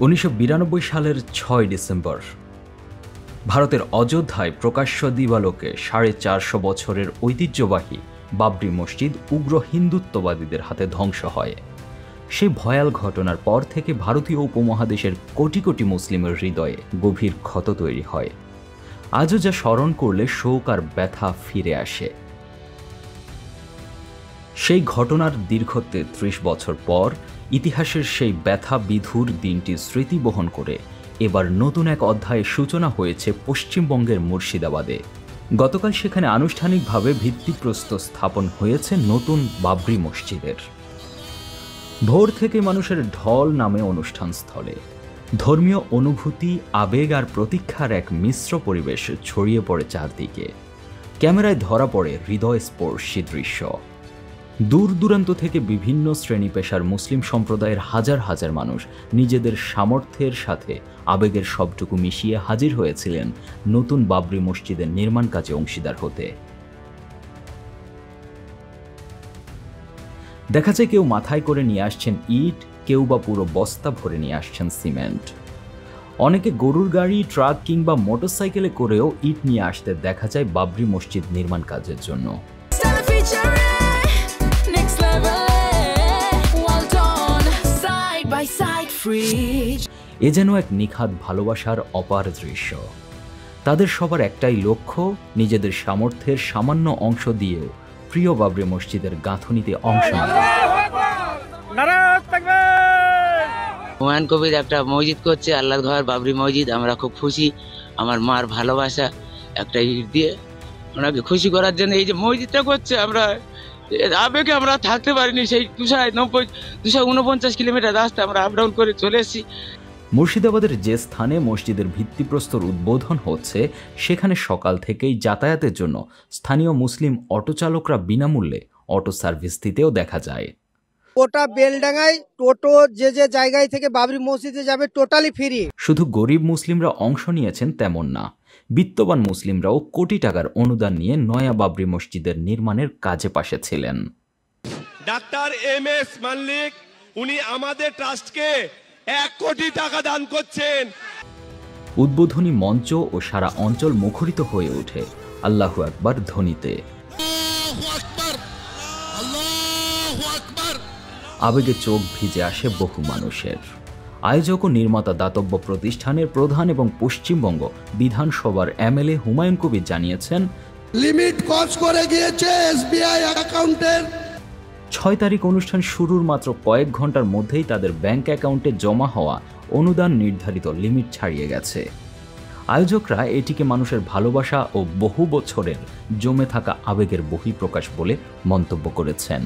1992 সালের 6 ডিসেম্বর ভারতের অযোধ্যায় প্রকাশ্য দিবালোকে 450 বছরের ঐতিহ্যবাহী বাবরি মসজিদ উগ্র হিন্দুত্ববাদীদের হাতে ধ্বংস হয়। সেই ভয়াল ঘটনার পর থেকে ভারতীয় উপমহাদেশের কোটি কোটি মুসলিমের হৃদয়ে গভীর ক্ষত তৈরি হয়। আজও যা স্মরণ করলে শোক আর ব্যথা ফিরে আসে। সেই ঘটনার দীর্ঘ 33 বছর পর ইতিহাসের সেই ব্যথা বিধুর দিনটি স্মৃতি বহন করে এবার নতুন এক অধ্যায়ের সূচনা হয়েছে পশ্চিমবঙ্গের মুর্শিদাবাদে। গতকাল সেখানে আনুষ্ঠানিকভাবে ভিত্তিপ্রস্তর স্থাপন হয়েছে নতুন বাবরি মসজিদের। ভোর থেকে মানুষের ঢল নামে অনুষ্ঠানস্থলে। ধর্মীয় অনুভূতি, আবেগ আর প্রতীক্ষার এক মিশ্র পরিবেশ ছড়িয়ে পড়ে চারদিকে। ক্যামেরায় ধরা পড়ে হৃদয়স্পর্শী দৃশ্য। দূর দূরান্ত থেকে বিভিন্ন শ্রেণী পেশার মুসলিম সম্প্রদায়ের হাজার হাজার মানুষ নিজেদের সামর্থ্যের সাথে আবেগের সবটুকু মিশিয়ে হাজির হয়েছিলেন নতুন বাবরি মসজিদের নির্মাণ কাজে অংশীদার হতে। দেখা যায় কেউ মাথায় করে নিয়ে আসছেন ইট, কেউ বা পুরো বস্তা ভরে নিয়ে আসছেন সিমেন্ট। অনেকে গরুর গাড়ি, ট্রাক কিংবা মোটরসাইকেলে করেও ইট নিয়ে আসতে দেখা যায় বাবরি মসজিদ নির্মাণ কাজের জন্য। এ যেন এক নিখাদ ভালোবাসার অপার দৃশ্য। তাদের সবার একটাই লক্ষ্য, নিজেদের সামর্থ্যের সামান্য অংশ দিয়েও প্রিয় বাবরি মসজিদের গাঁথনিতে অংশ নেওয়া। হুমায়ুন কবির একটা মসজিদ করছে, আল্লাহর ঘর বাবরি মসজিদ। আমরা খুব খুশি, আমার মার ভালোবাসা একটা ইট দিয়ে ওনাকে খুশি করার জন্য এই যে মসজিদটা করছে। আমরা আবেগে আমরা থাকতে পারিনি। সেই 249 কিলোমিটার রাস্তা আমরা আপ ডাউন করে চলে এসেছি। মুর্শিদাবাদের যে স্থানে মসজিদের ভিত্তিপ্রস্তর উদ্বোধন হচ্ছে সেখানে সকাল থেকেই যাতায়াতের জন্য স্থানীয় মুসলিম অটো চালকরা বিনামূল্যে অটো সার্ভিস দিতেও দেখা যায়। গোটা বেলডাঙ্গায় টোটো যে যে জায়গায় থেকে বাবরি মসজিদে যাবে টোটালি ফ্রি। শুধু গরিব মুসলিমরা অংশ নিয়েছেন তেমন না, বিত্তবান মুসলিমরাও কোটি টাকার অনুদান নিয়ে নয়া বাবরি মসজিদের নির্মাণের কাজে পাশে ছিলেন। ডাক্তার MS মাল্লিক উনি আমাদের ট্রাস্টকে 1 কোটি টাকা দান করছেন। উদ্বোধনী মঞ্চ ও সারা অঞ্চল মুখরিত হয়ে ওঠে আল্লাহু আকবার ধ্বনিতে। আবেগে চোখ ভিজে আসে বহু মানুষের। আয়োজক ও নির্মাতা দাতব্য প্রতিষ্ঠানের প্রধান এবং পশ্চিমবঙ্গ বিধানসভার MLA হুমায়ুন কবির জানিয়েছেন, লিমিট ক্রস করে গিয়েছে SBI অ্যাকাউন্টের। 6 তারিখ অনুষ্ঠান শুরুর মাত্র কয়েক ঘন্টার মধ্যেই তাদের ব্যাংক অ্যাকাউন্টে জমা হওয়া অনুদান নির্ধারিত লিমিট ছাড়িয়ে গেছে। আয়োজকরা এটিকে মানুষের ভালোবাসা ও বহু বছরের জমে থাকা আবেগের বহিঃপ্রকাশ বলে মন্তব্য করেছেন।